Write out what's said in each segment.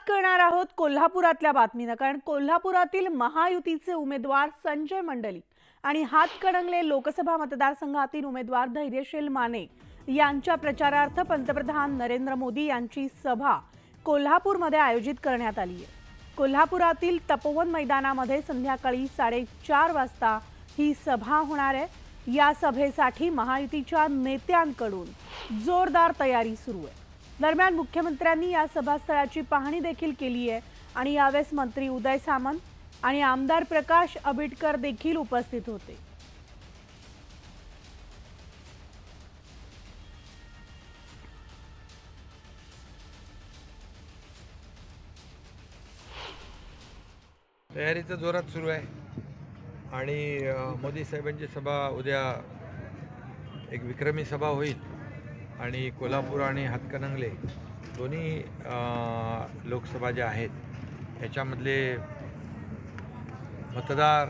करणार आहोत कोल्हापुरातल्या बातमीनं, कारण कोल्हापुरातील महायुतीचे उमेदवार संजय मंडलिक आणि हातकणंगले लोकसभा मतदारसंघातील उमेदवार धैर्यशील माने यांच्या प्रचारार्थ पंतप्रधान नरेंद्र मोदी यांची सभा कोल्हापूरमध्ये आयोजित करण्यात आली आहे। कोल्हापुरातील तपोवन मैदानामध्ये संध्याकाळी 4:30 वाजता ही सभा होणार आहे। या सभेसाठी महायुतीच्या नेत्यांकडून जोरदार तयारी सुरू आहे। दरम्यान मुख्यमंत्र्यांनी या सभास्थळाची पाहणी देखील केली आहे आणि यावेळेस मंत्री उदय सामंत आणि आमदार प्रकाश आंबेडकर देखील उपस्थित होते। तयारीचं जोरात सुरू आहे आणि मोदी साहेबांची सभा उद्या एक विक्रमी सभा होईल आणि कोल्हापूर आणि हातकणंगले दोन्ही लोकसभा ज्या आहेत याच्यामधले मतदार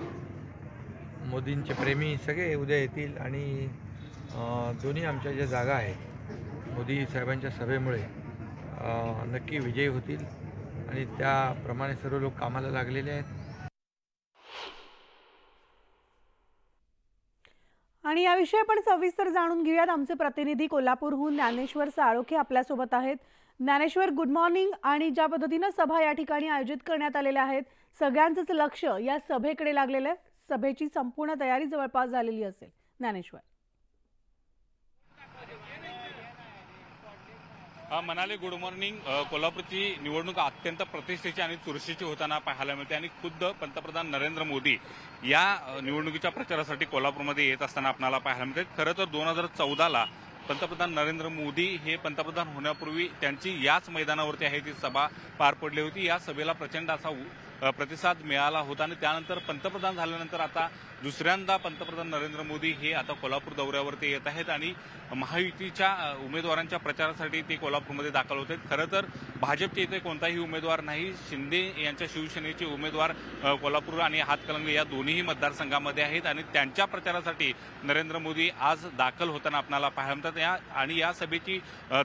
मोदींचे प्रेमी सगळे उद्या येतील आणि दोन्ही आमच्या ज्या जागा आहेत मोदी साहेबांच्या सभेमुळे नक्की विजयी होतील आणि त्याप्रमाणे सर्व लोक कामाला लागलेले आहेत। आणि याविषयी आपण सविस्तर जाणून घेऊयात। आमचे प्रतिनिधी कोल्हापूरहून ज्ञानेश्वर साळोखे आपल्या सोबत आहेत। Dnyaneshwar, good morning. आणि ज्या पद्धतीने सभा या ठिकाणी आयोजित करण्यात आलेल्या आहेत, सगळ्यांचंच लक्ष या सभेकडे लागलेलं आहे। सभेची संपूर्ण तयारी जवळपास झालेली असेल। Dnyaneshwar, Manali, good morning. कोल्हापूरची निवडणूक अत्यंत प्रतिष्ठेची आणि चुरशीची होताना पाहायला मिळते आणि खुद्द पंतप्रधान नरेंद्र मोदी या निवडणुकीच्या प्रचारासाठी कोल्हापूरमध्ये येत असताना आपल्याला पाहायला मिळते। खरं तर 2014ला पंतप्रधान नरेंद्र मोदी हे पंतप्रधान होण्यापूर्वी त्यांची याच मैदानावरती आहे ती सभा पार पडली होती। या सभेला प्रचंड असा प्रतिसाद मिळाला होता आणि त्यानंतर पंतप्रधान झाल्यानंतर आता दुसऱ्यांदा पंतप्रधान नरेंद्र मोदी हे आता कोल्हापूर दौऱ्यावरती येत आहेत आणि महायुतीच्या उमेदवारांच्या प्रचारासाठी ते कोल्हापूरमध्ये दाखल होत आहेत। खरं तर भाजपचे इथे कोणताही उमेदवार नाही, शिंदे यांच्या शिवसेनेचे उमेदवार कोल्हापूर आणि हातकणंगले या दोन्ही मतदारसंघामध्ये आहेत आणि त्यांच्या प्रचारासाठी नरेंद्र मोदी आज दाखल होताना आपल्याला पाहायला मिळतात। आणि या सभेची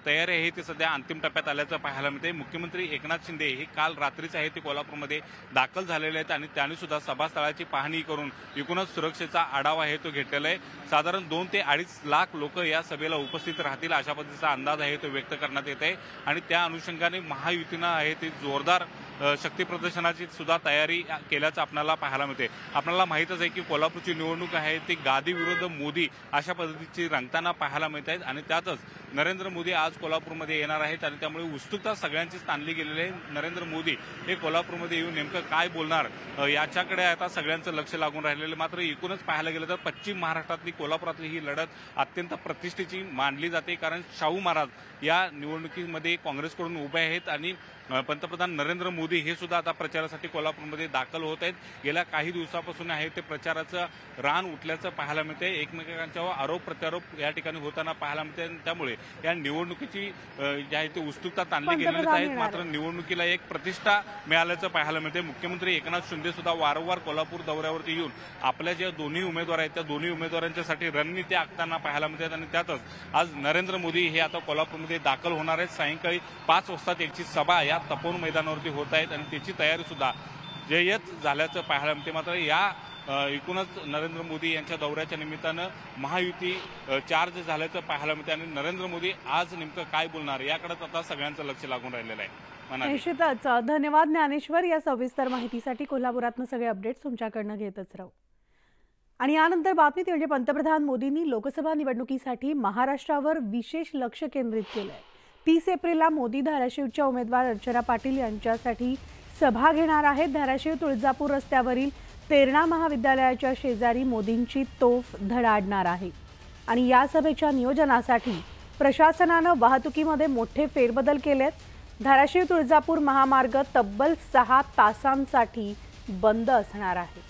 तयारी आहे ती सध्या अंतिम टप्प्यात आल्याचं पाहायला मिळते। मुख्यमंत्री एकनाथ शिंदे हे काल रात्रीच आहे ते कोल्हापूरमध्ये दाखल झालेले आहेत आणि त्यांनी सुद्धा सभास्थळाची पाहणी करून एकूणच सुरक्षेचा आढावा आहे तो घेतलेला आहे। साधारण 2 ते 2.5 लाख लोक या सभेला उपस्थित राहतील अशा पद्धतीचा अंदाज आहे तो व्यक्त करण्यात येत आहे आणि त्या अनुषंगाने महायुतीनं आहे ती जोरदार शक्ती प्रदर्शनाची सुद्धा तयारी केल्याचं आपल्याला पाहायला मिळते। आपल्याला माहीतच आहे की कोल्हापूरची निवडणूक आहे ती गादी विरुद्ध मोदी अशा पद्धतीची रंगताना पाहायला मिळत आहेत आणि त्यातच नरेंद्र मोदी आज कोल्हापूरमध्ये येणार आहेत आणि त्यामुळे उत्सुकता सगळ्यांचीच ताणली गेलेली आहे। नरेंद्र मोदी हे कोल्हापूरमध्ये येऊन नेमकं काय बोलणार याच्याकडे आता सगळ्यांचं लक्ष लागून राहिलेलं। मात्र एकूणच पाहायला गेलं तर पश्चिम महाराष्ट्रातली कोल्हापुरातली ही लढत अत्यंत प्रतिष्ठेची मानली जाते, कारण शाहू महाराज या निवडणुकीमध्ये काँग्रेसकडून उभे आहेत आणि पंतप्रधान नरेंद्र मोदी हे सुद्धा आता प्रचारासाठी कोल्हापूरमध्ये दाखल होत आहेत। गेल्या काही दिवसापासून आहे ते प्रचाराचं रान उठल्याचं पाहायला मिळते। एकमेकांच्यावर आरोप प्रत्यारोप या ठिकाणी होताना पाहायला मिळते। त्यामुळे या निवडणुकीची जी आहे ती उत्सुकता ताणली गेलेलीच आहे। मात्र निवडणुकीला एक प्रतिष्ठा मिळाल्याचं पाहायला मिळते। मुख्यमंत्री एकनाथ शिंदे सुद्धा वारंवार कोल्हापूर दौऱ्यावरती येऊन आपल्या ज्या दोन्ही उमेदवार आहेत त्या दोन्ही उमेदवारांच्यासाठी रणनीती आखताना पाहायला मिळतात आणि त्यातच आज नरेंद्र मोदी हे आता कोल्हापूरमध्ये दाखल होणार आहेत। सायंकाळी 5 वाजता त्यांची सभा या तपोवन मैदानावरती होत आहेत आणि त्याची तयारी सुद्धा जय्यत झाल्याचं पाहायला मिळते। मात्र या एकूणच नरेंद्र मोदी यांच्या दौऱ्याच्या निमित्तानं महायुती चार्ज झाल्याचं पाहायला मिळते आणि नरेंद्र मोदी आज नेमकं काय बोलणार याकडे आता सगळ्यांचं लक्ष लागून राहिलेलं आहे। निश्चितच धन्यवाद ज्ञानेश्वर। या सविस्तर माहितीसाठी कोल्हापुरातनं सगळे अपडेट्स तुमच्याकडनं घेतच राहू। आणि यानंतर बातमी म्हणजे पंतप्रधान मोदींनी लोकसभा निवडणुकीसाठी महाराष्ट्रावर विशेष लक्ष केंद्रित केलंय। 30 एप्रिलला मोदी धाराशिवच्या उमेदवार अर्चना पाटील यांच्यासाठी सभा घेणार आहेत। धाराशिव तुळजापूर रस्त्यावरील तेरणा महाविद्यालयाच्या शेजारी मोदींची तोफ धडाडणार आहे आणि या सभेच्या नियोजनासाठी प्रशासनानं वाहतुकीमध्ये मोठे फेरबदल केलेत। धाराशिव तुळजापूर महामार्ग तब्बल 6 तासांसाठी बंद असणार आहे।